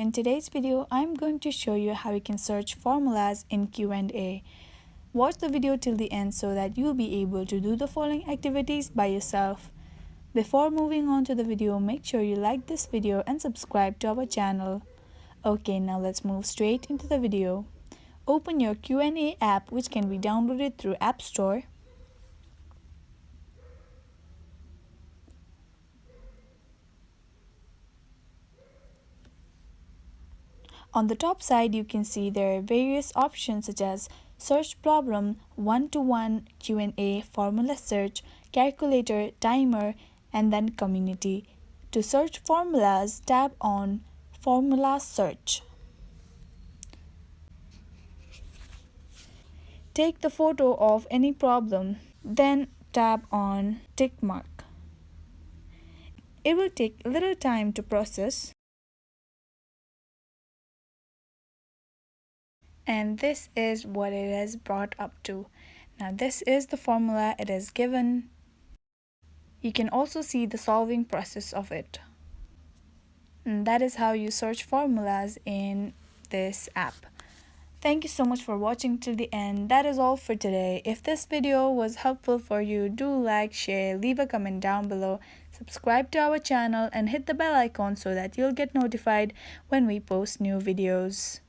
in today's video, I'm going to show you how you can search formulas in Q&A. Watch the video till the end so that you'll be able to do the following activities by yourself. Before moving on to the video, make sure you like this video and subscribe to our channel. Okay, now let's move straight into the video. Open your Q&A app, which can be downloaded through App Store. On the top side, you can see there are various options such as search problem, one-to-one Q&A, formula search, calculator, timer, and then community. To search formulas, tap on formula search. Take the photo of any problem, then tap on tick mark. It will take a little time to process. And this is what it has brought up to. Now this is the formula it is given. You can also see the solving process of it. And that is how you search formulas in this app. Thank you so much for watching till the end. That is all for today. If this video was helpful for you, do like, share, leave a comment down below, subscribe to our channel and hit the bell icon so that you'll get notified when we post new videos.